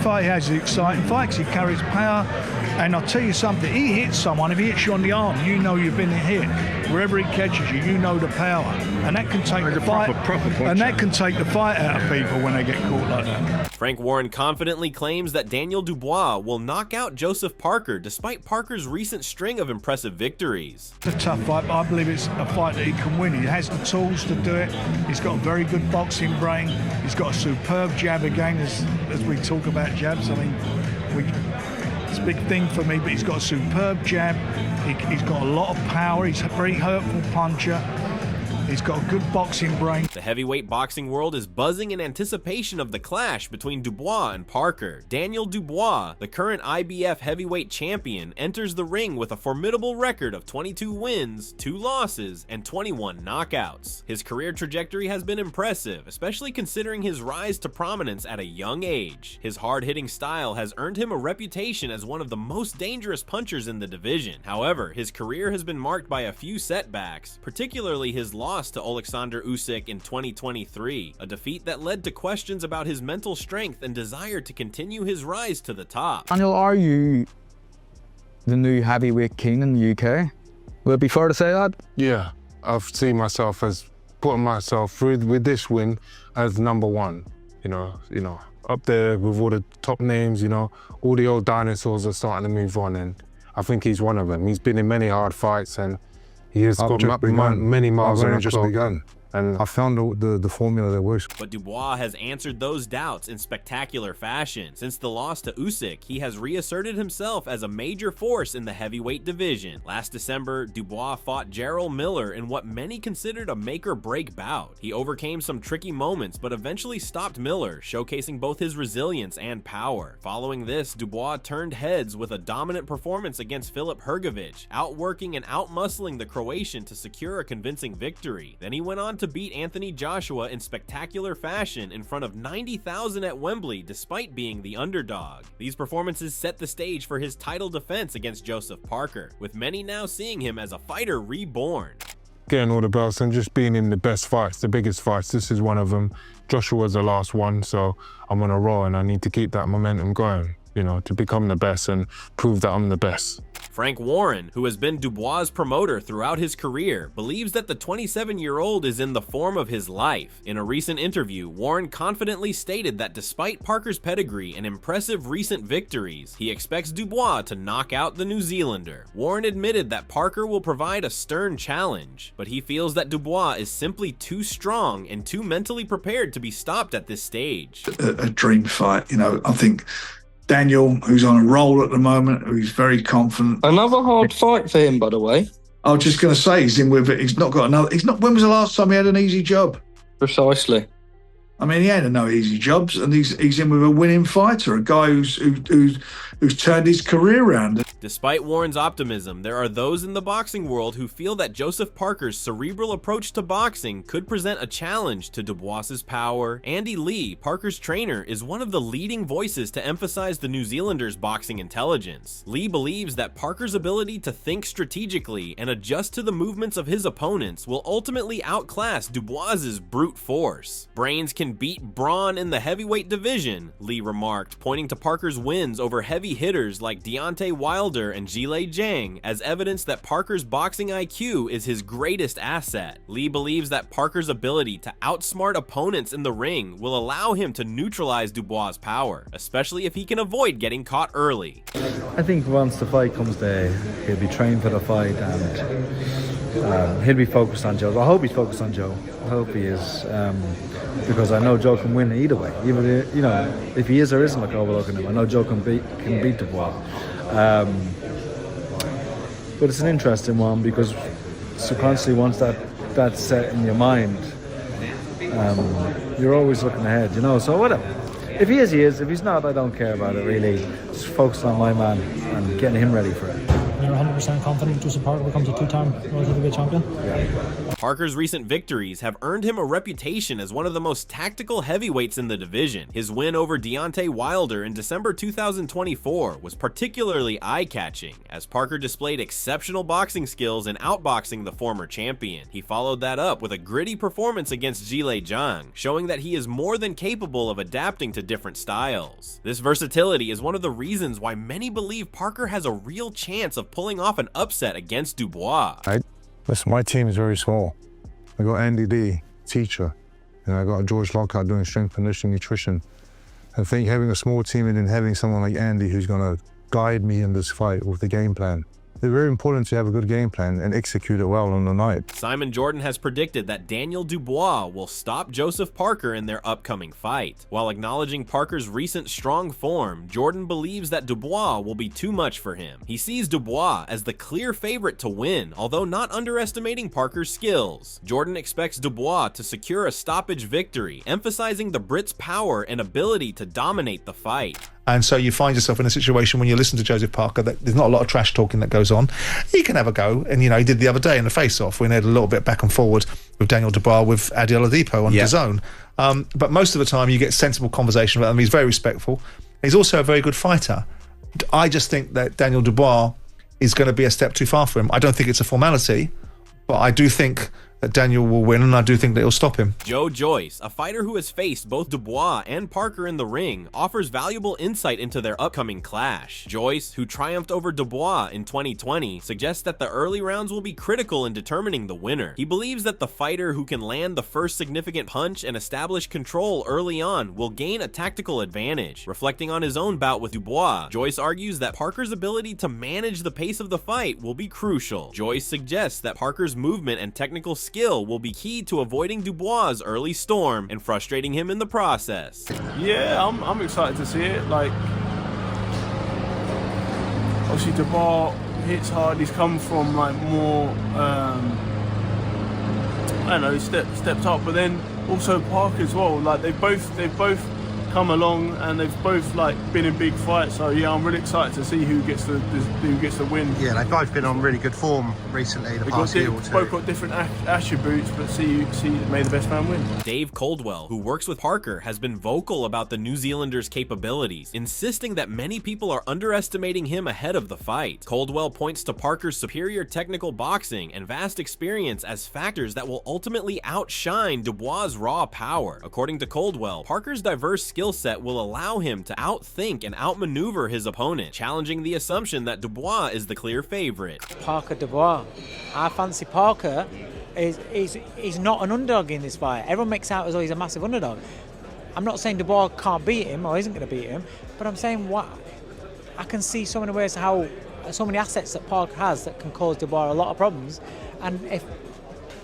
fight, he has the exciting fights, he carries power, and I'll tell you something, he hits someone, if he hits you on the arm, you know you've been hit. Wherever he catches you, you know the power. And that can take the fight, and that can take the fight out of people when they get caught like that. Frank Warren confidently claims that Daniel Dubois will knock out Joseph Parker despite Parker's recent string of impressive victories. It's a tough fight, but I believe it's a fight that he can win. He has the tools to do it. He's got a very good boxing brain. He's got a superb jab again, as we talk about jabs. I mean, it's a big thing for me, but he's got a superb jab. He's got a lot of power. He's a very hurtful puncher. He's got a good boxing brain. The heavyweight boxing world is buzzing in anticipation of the clash between Dubois and Parker. Daniel Dubois, the current IBF heavyweight champion, enters the ring with a formidable record of 22 wins, 2 losses, and 21 knockouts. His career trajectory has been impressive, especially considering his rise to prominence at a young age. His hard-hitting style has earned him a reputation as one of the most dangerous punchers in the division. However, his career has been marked by a few setbacks, particularly his loss to Alexander Usyk in 2023, a defeat that led to questions about his mental strength and desire to continue his rise to the top. Daniel, are you the new heavyweight king in the UK? Would it be fair to say that? Yeah, I've seen myself as putting myself through with this win as #1. You know, up there with all the top names. You know, all the old dinosaurs are starting to move on, and I think he's one of them. He's been in many hard fights, and he has got many miles on the clock. And I found the formula that works. But Dubois has answered those doubts in spectacular fashion. Since the loss to Usyk, he has reasserted himself as a major force in the heavyweight division. Last December, Dubois fought Jarrell Miller in what many considered a make-or-break bout. He overcame some tricky moments, but eventually stopped Miller, showcasing both his resilience and power. Following this, Dubois turned heads with a dominant performance against Filip Hrgović, outworking and outmuscling the Croatian to secure a convincing victory. Then he went on to beat Anthony Joshua in spectacular fashion in front of 90,000 at Wembley despite being the underdog. These performances set the stage for his title defense against Joseph Parker, with many now seeing him as a fighter reborn. Getting all the belts and just being in the best fights, the biggest fights. This is one of them. Joshua's the last one, so I'm on a roll and I need to keep that momentum going, you know, to become the best and prove that I'm the best. Frank Warren, who has been Dubois' promoter throughout his career, believes that the 27-year-old is in the form of his life. In a recent interview, Warren confidently stated that despite Parker's pedigree and impressive recent victories, he expects Dubois to knock out the New Zealander. Warren admitted that Parker will provide a stern challenge, but he feels that Dubois is simply too strong and too mentally prepared to be stopped at this stage. A dream fight, you know, I think Daniel, who's on a roll at the moment, who's very confident. Another hard fight for him, by the way. I was just going to say, he's in with it. He's not got another. When was the last time he had an easy job? Precisely. I mean, he had no easy jobs, and he's in with a winning fighter, a guy who's turned his career around. Despite Warren's optimism, there are those in the boxing world who feel that Joseph Parker's cerebral approach to boxing could present a challenge to Dubois' power. Andy Lee, Parker's trainer, is one of the leading voices to emphasize the New Zealander's boxing intelligence. Lee believes that Parker's ability to think strategically and adjust to the movements of his opponents will ultimately outclass Dubois' brute force. Brains can beat brawn in the heavyweight division, Lee remarked, pointing to Parker's wins over heavy hitters like Deontay Wilder and Zhilei Zhang as evidence that Parker's boxing IQ is his greatest asset. Lee believes that Parker's ability to outsmart opponents in the ring will allow him to neutralize Dubois' power, especially if he can avoid getting caught early. I think once the fight comes there, he'll be trained for the fight and he'll be focused on Joe. I hope he's focused on Joe. I hope he is, because I know Joe can win either way. Even you know, if he is or isn't like overlooking him, I know Joe can beat Dubois. But it's an interesting one because subconsciously, once that's set in your mind, you're always looking ahead, you know. So whatever. If he is, he is. If he's not, I don't care about it really. Just focus on my man and getting him ready for it. you're 100% confident Joseph Parker becomes a 2-time World Heavyweight Champion? Parker's recent victories have earned him a reputation as one of the most tactical heavyweights in the division. His win over Deontay Wilder in December 2024 was particularly eye-catching, as Parker displayed exceptional boxing skills in outboxing the former champion. He followed that up with a gritty performance against Zhilei Zhang, showing that he is more than capable of adapting to different styles. This versatility is one of the reasons why many believe Parker has a real chance of pulling off an upset against Dubois. Listen, my team is very small. I got Andy D, teacher, and I got George Lockhart doing strength, conditioning, nutrition. I think having a small team and then having someone like Andy who's going to guide me in this fight with the game plan. It's very important to have a good game plan and execute it well on the night. Simon Jordan has predicted that Daniel Dubois will stop Joseph Parker in their upcoming fight. While acknowledging Parker's recent strong form, Jordan believes that Dubois will be too much for him. He sees Dubois as the clear favorite to win, although not underestimating Parker's skills. Jordan expects Dubois to secure a stoppage victory, emphasizing the Brit's power and ability to dominate the fight. And so you find yourself in a situation when you listen to Joseph Parker that there's not a lot of trash talking that goes on. He can have a go, and he did the other day in the face-off when he had a little bit back and forward with Daniel Dubois with Adi Oladipo on DAZN. But most of the time you get sensible conversation about him. He's very respectful. He's also a very good fighter. I just think that Daniel Dubois is going to be a step too far for him. I don't think it's a formality, but I do think that Daniel will win, and I do think that he'll stop him. Joe Joyce, a fighter who has faced both Dubois and Parker in the ring, offers valuable insight into their upcoming clash. Joyce, who triumphed over Dubois in 2020, suggests that the early rounds will be critical in determining the winner. He believes that the fighter who can land the first significant punch and establish control early on will gain a tactical advantage. Reflecting on his own bout with Dubois, Joyce argues that Parker's ability to manage the pace of the fight will be crucial. Joyce suggests that Parker's movement and technical skill will be key to avoiding Dubois' early storm and frustrating him in the process. Yeah, I'm excited to see it. Like, obviously Dubois hits hard. He's come from like more, I don't know, stepped up. But then also Parker as well. Like they've both come along and they've both like been in big fights. So yeah, I'm really excited to see who gets the win. Yeah, they've both been on really good form recently. The past year or two. Both got different attributes, but see, may the best man win. Dave Coldwell, who works with Parker, has been vocal about the New Zealander's capabilities, insisting that many people are underestimating him ahead of the fight. Coldwell points to Parker's superior technical boxing and vast experience as factors that will ultimately outshine Dubois' raw power. According to Coldwell, Parker's diverse skill set will allow him to outthink and outmaneuver his opponent, challenging the assumption that Dubois is the clear favorite. Parker Dubois. I fancy Parker is not an underdog in this fight. Everyone makes out as though he's a massive underdog. I'm not saying Dubois can't beat him or isn't going to beat him, but I'm saying what I can see so many ways how so many assets that Parker has that can cause Dubois a lot of problems, and if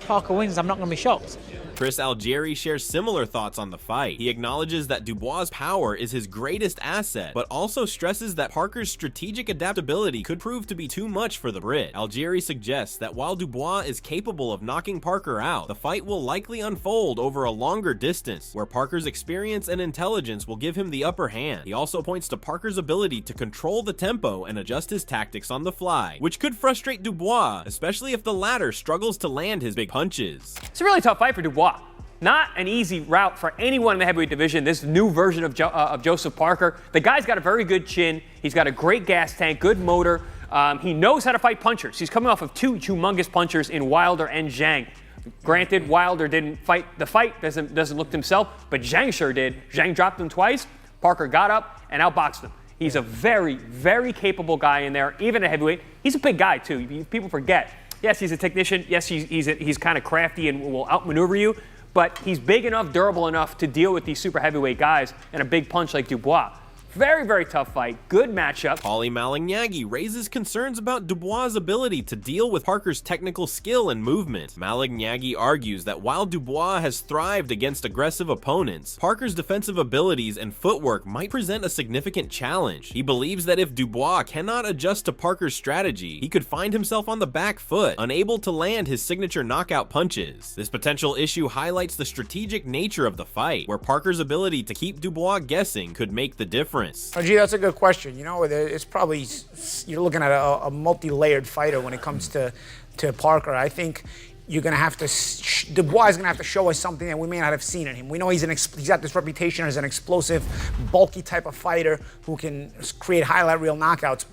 Parker wins, I'm not going to be shocked. Chris Algieri shares similar thoughts on the fight. He acknowledges that Dubois' power is his greatest asset, but also stresses that Parker's strategic adaptability could prove to be too much for the Brit. Algieri suggests that while Dubois is capable of knocking Parker out, the fight will likely unfold over a longer distance, where Parker's experience and intelligence will give him the upper hand. He also points to Parker's ability to control the tempo and adjust his tactics on the fly, which could frustrate Dubois, especially if the latter struggles to land his big punches. It's a really tough fight for Dubois. Not an easy route for anyone in the heavyweight division, this new version of Joseph Parker. The guy's got a very good chin. He's got a great gas tank, good motor. He knows how to fight punchers. He's coming off of two humongous punchers in Wilder and Zhang. Granted, Wilder didn't fight the fight, doesn't look to himself, but Zhang sure did. Zhang dropped him twice. Parker got up and outboxed him. He's a very, very capable guy in there, even a heavyweight. He's a big guy, too. People forget. Yes, he's a technician. Yes, he's kind of crafty and will outmaneuver you. But he's big enough, durable enough to deal with these super heavyweight guys and a big punch like Dubois. Very, very tough fight. Good matchup. Paulie Malignaggi raises concerns about Dubois' ability to deal with Parker's technical skill and movement. Malignaggi argues that while Dubois has thrived against aggressive opponents, Parker's defensive abilities and footwork might present a significant challenge. He believes that if Dubois cannot adjust to Parker's strategy, he could find himself on the back foot, unable to land his signature knockout punches. This potential issue highlights the strategic nature of the fight, where Parker's ability to keep Dubois guessing could make the difference. difference? Oh, gee, that's a good question. You know, it's probably, you're looking at a multi-layered fighter when it comes to Parker. I think you're going to have to, Dubois is going to have to show us something that we may not have seen in him. We know he's got this reputation as an explosive, bulky type of fighter who can create highlight reel knockouts.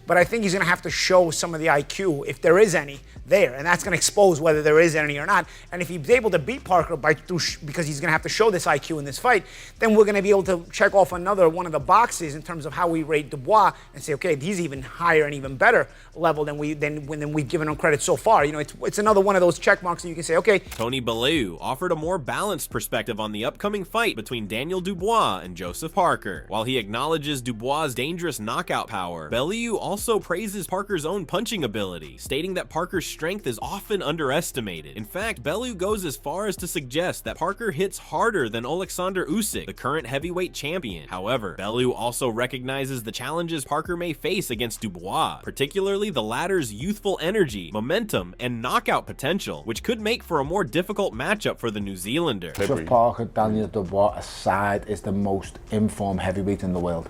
But I think he's going to have to show some of the IQ, if there is any, there. And that's going to expose whether there is any or not. And if he's able to beat Parker because he's going to have to show this IQ in this fight, then we're going to be able to check off another one of the boxes in terms of how we rate Dubois and say, okay, he's even higher and even better level than we've given him credit so far. You know, it's another one of those check marks that you can say, okay. Tony Bellew offered a more balanced perspective on the upcoming fight between Daniel Dubois and Joseph Parker. While he acknowledges Dubois' dangerous knockout power, Bellew also praises Parker's own punching ability, stating that Parker's strength is often underestimated. In fact, Bellew goes as far as to suggest that Parker hits harder than Alexander Usyk, the current heavyweight champion. However, Bellew also recognizes the challenges Parker may face against Dubois, particularly the latter's youthful energy, momentum, and knockout potential, which could make for a more difficult matchup for the New Zealander. Joseph Parker, Daniel Dubois aside, is the most informed heavyweight in the world.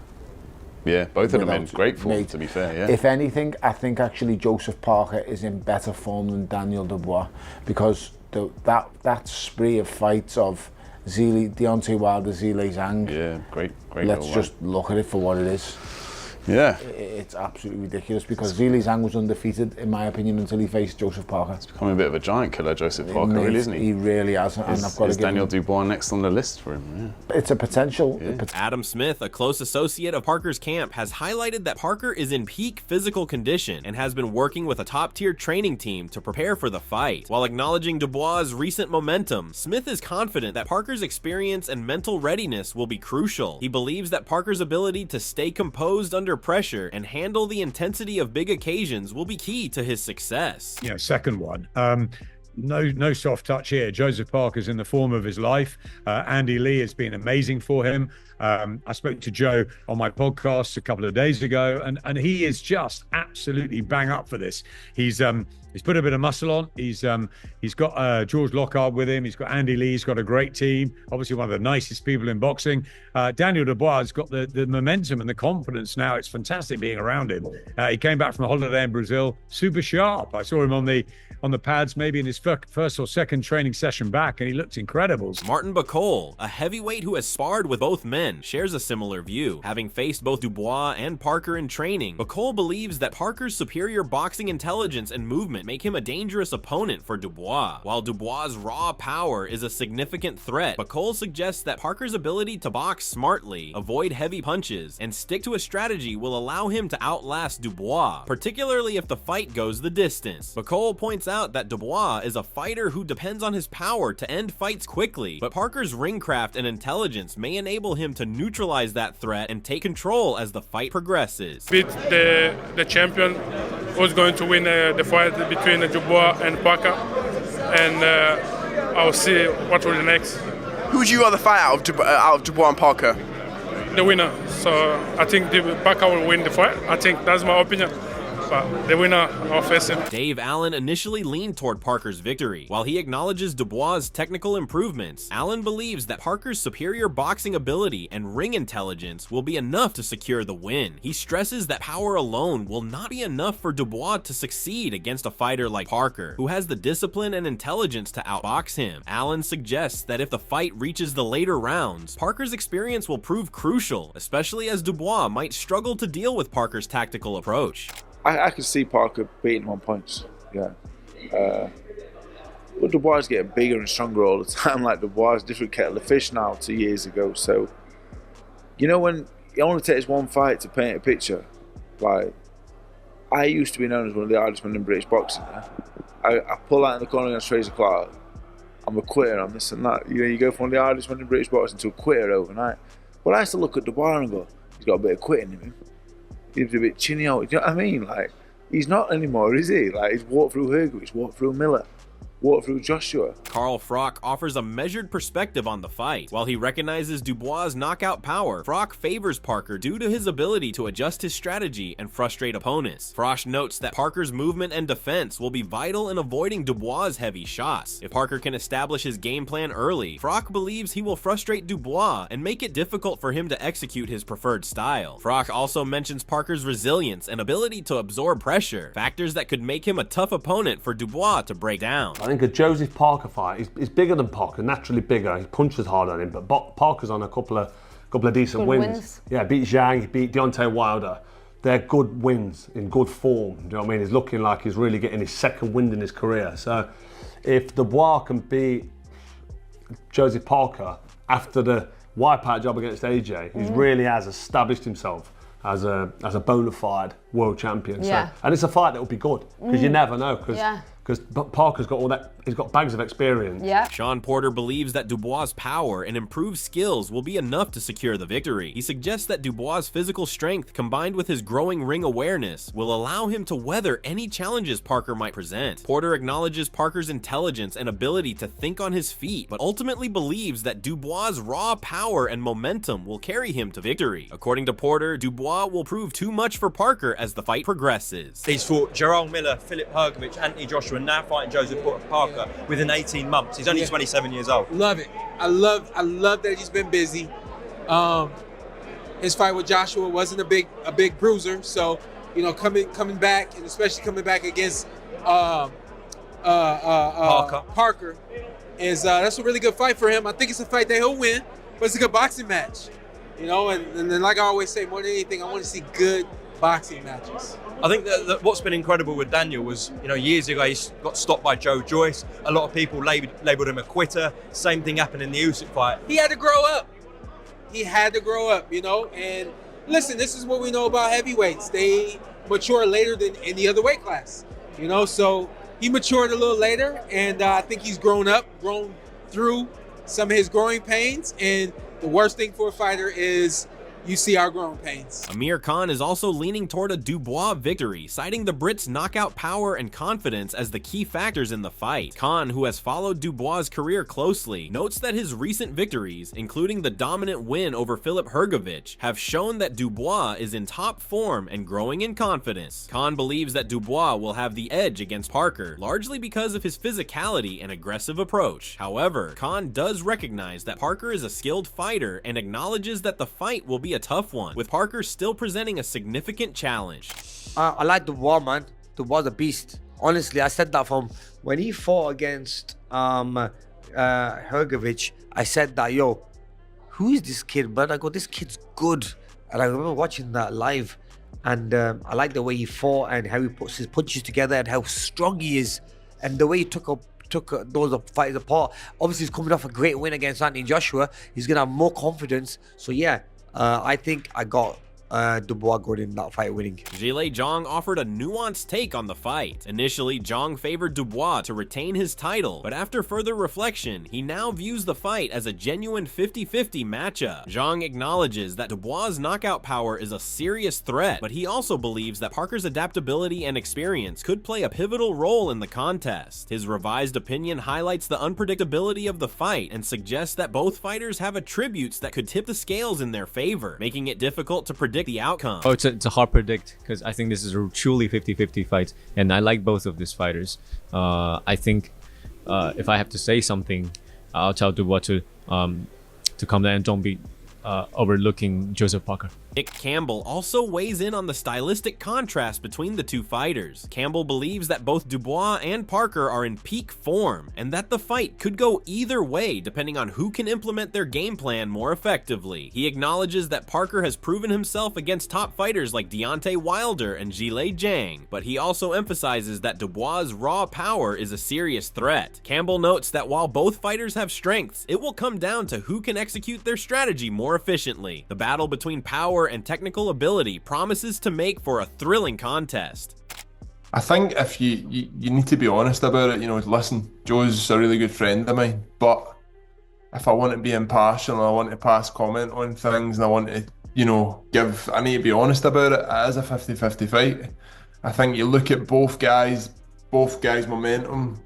Yeah, both of them in great form, to be fair, yeah. If anything, I think actually Joseph Parker is in better form than Daniel Dubois, because that spree of fights of Deontay Wilder, Zhilei Zhang. Yeah, great. Let's just look at it for what it is. Yeah. It's absolutely ridiculous, because Zhilei Zhang was undefeated, in my opinion, until he faced Joseph Parker. He's becoming a bit of a giant killer, Joseph Parker, really, isn't he? He really has. And I've got to give Daniel Dubois next on the list for him? Yeah. It's a potential. Yeah. Adam Smith, a close associate of Parker's camp, has highlighted that Parker is in peak physical condition and has been working with a top-tier training team to prepare for the fight. While acknowledging Dubois' recent momentum, Smith is confident that Parker's experience and mental readiness will be crucial. He believes that Parker's ability to stay composed under pressure and handle the intensity of big occasions will be key to his success. Yeah, second one. No soft touch here. Joseph Parker's in the form of his life. Andy Lee has been amazing for him. I spoke to Joe on my podcast a couple of days ago, and he is just absolutely bang up for this. He's put a bit of muscle on. He's got George Lockhart with him. He's got Andy Lee. He's got a great team. Obviously, one of the nicest people in boxing. Daniel Dubois has got the momentum and the confidence now. It's fantastic being around him. He came back from a holiday in Brazil, super sharp. I saw him on the pads, maybe in his first or second training session back, and he looked incredible. Martin Bacol, a heavyweight who has sparred with both men, shares a similar view. Having faced both Dubois and Parker in training, Bacol believes that Parker's superior boxing intelligence and movement make him a dangerous opponent for Dubois. While Dubois' raw power is a significant threat, Bacol suggests that Parker's ability to box smartly, avoid heavy punches, and stick to a strategy will allow him to outlast Dubois, particularly if the fight goes the distance. Bacol points out that Dubois is a fighter who depends on his power to end fights quickly, but Parker's ringcraft and intelligence may enable him to neutralize that threat and take control as the fight progresses. Beat the champion who's going to win the fight between Dubois and Parker, and I'll see what will be next. Who would you rather fight out of Dubois and Parker? The winner. So I think Parker will win the fight. I think that's my opinion. But the winner, I'll face him. Dave Allen initially leaned toward Parker's victory. While he acknowledges Dubois' technical improvements, Allen believes that Parker's superior boxing ability and ring intelligence will be enough to secure the win. He stresses that power alone will not be enough for Dubois to succeed against a fighter like Parker, who has the discipline and intelligence to outbox him. Allen suggests that if the fight reaches the later rounds, Parker's experience will prove crucial, especially as Dubois might struggle to deal with Parker's tactical approach. I can see Parker beating him on points, yeah. But Dubois is getting bigger and stronger all the time. Like Dubois is a different kettle of fish now 2 years ago. So, you know, when it only takes one fight to paint a picture, like, I used to be known as one of the hardest men in British boxing. Yeah? I pull out in the corner against Fraser Clark. I'm a quitter on this and that. You know, you go from one of the hardest men in British boxing to a quitter overnight. But I used to look at Dubois and go, he's got a bit of quitting in him. He's a bit chinny out, do you know what I mean? Like, he's not anymore, is he? Like, he's walked through Hergo, he's walked through Miller. walk through Joshua. Carl Froch offers a measured perspective on the fight. While he recognizes Dubois' knockout power, Froch favors Parker due to his ability to adjust his strategy and frustrate opponents. Froch notes that Parker's movement and defense will be vital in avoiding Dubois' heavy shots. If Parker can establish his game plan early, Froch believes he will frustrate Dubois and make it difficult for him to execute his preferred style. Froch also mentions Parker's resilience and ability to absorb pressure, factors that could make him a tough opponent for Dubois to break down. I think a Joseph Parker fight, he's bigger than Parker, naturally bigger. He punches hard on him, but Parker's on a couple of decent wins. Yeah, beat Zhang, he beat Deontay Wilder. They're good wins in good form. Do you know what I mean? He's looking like he's really getting his second win in his career. So if Dubois can beat Joseph Parker after the wipeout job against AJ, he really has established himself as a bona fide world champion. Yeah. So, and it's a fight that will be good because you never know because Parker's got all that, he's got bags of experience. Yeah. Shawn Porter believes that Dubois' power and improved skills will be enough to secure the victory. He suggests that Dubois' physical strength combined with his growing ring awareness will allow him to weather any challenges Parker might present. Porter acknowledges Parker's intelligence and ability to think on his feet, but ultimately believes that Dubois' raw power and momentum will carry him to victory. According to Porter, Dubois will prove too much for Parker as the fight progresses. He's fought Jarrell Miller, Philip Hergovich, Anthony Joshua, and now fighting Joseph Parker within 18 months. He's only 27 years old. Love it. I love that he's been busy. His fight with Joshua wasn't a big bruiser, so coming back, and especially coming back against Parker is that's a really good fight for him. I think it's a fight that he'll win, but it's a good boxing match. And then like I always say, more than anything, I want to see good boxing matches. I think that what's been incredible with Daniel was, years ago he got stopped by Joyce. A lot of people labelled him a quitter. Same thing happened in the Usyk fight. He had to grow up. And listen, this is what we know about heavyweights. They mature later than in the other weight class. So he matured a little later, and I think he's grown through some of his growing pains. And the worst thing for a fighter is you see our growing pains. Amir Khan is also leaning toward a Dubois victory, citing the Brit's knockout power and confidence as the key factors in the fight. Khan, who has followed Dubois' career closely, notes that his recent victories, including the dominant win over Philip Hergovich, have shown that Dubois is in top form and growing in confidence. Khan believes that Dubois will have the edge against Parker, largely because of his physicality and aggressive approach. However, Khan does recognize that Parker is a skilled fighter and acknowledges that the fight will be a tough one, with Parker still presenting a significant challenge. I like Dubois, man. Dubois a beast. Honestly, I said that from when he fought against Hergovich. I said that, who is this kid, man? I go, this kid's good. And I remember watching that live, and I like the way he fought and how he puts his punches together and how strong he is, and the way he took those fights apart. Obviously, he's coming off a great win against Anthony Joshua. He's gonna have more confidence. So yeah. I think I got Dubois good in that fight winning. Zhilei Zhang offered a nuanced take on the fight. Initially, Zhang favored Dubois to retain his title, but after further reflection, he now views the fight as a genuine 50-50 matchup. Zhang acknowledges that Dubois' knockout power is a serious threat, but he also believes that Parker's adaptability and experience could play a pivotal role in the contest. His revised opinion highlights the unpredictability of the fight and suggests that both fighters have attributes that could tip the scales in their favor, making it difficult to predict the outcome. Oh, it's a hard predict because I think this is a truly 50-50 fight, and I like both of these fighters. I think if I have to say something, I'll tell Dubois to come down and don't be overlooking Joseph Parker. Nick Campbell also weighs in on the stylistic contrast between the two fighters. Campbell believes that both Dubois and Parker are in peak form, and that the fight could go either way depending on who can implement their game plan more effectively. He acknowledges that Parker has proven himself against top fighters like Deontay Wilder and Zhilei Zhang, but he also emphasizes that Dubois' raw power is a serious threat. Campbell notes that while both fighters have strengths, it will come down to who can execute their strategy more efficiently. The battle between power and technical ability promises to make for a thrilling contest. I think if you need to be honest about it, listen, Joe's a really good friend of mine, but if I want to be impartial and I want to pass comment on things and I want to, I need to be honest about it. It is a 50-50 fight. I think you look at both guys' momentum,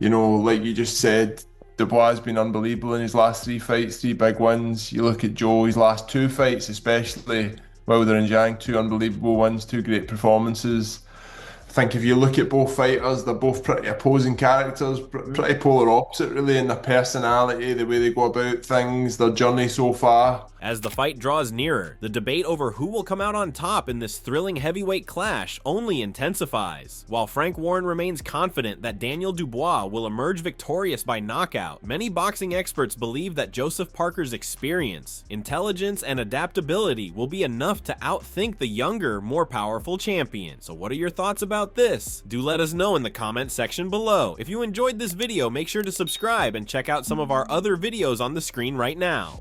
You know, like you just said, Dubois has been unbelievable in his last 3 fights, 3 big wins. You look at Joe, his last 2 fights, especially Wilder and Zhang, 2 unbelievable wins, 2 great performances. I think if you look at both fighters, they're both pretty opposing characters, pretty polar opposite really in their personality, the way they go about things, their journey so far. As the fight draws nearer, the debate over who will come out on top in this thrilling heavyweight clash only intensifies. While Frank Warren remains confident that Daniel Dubois will emerge victorious by knockout, many boxing experts believe that Joseph Parker's experience, intelligence, and adaptability will be enough to outthink the younger, more powerful champion. So what are your thoughts about this? Do let us know in the comment section below. If you enjoyed this video, make sure to subscribe and check out some of our other videos on the screen right now.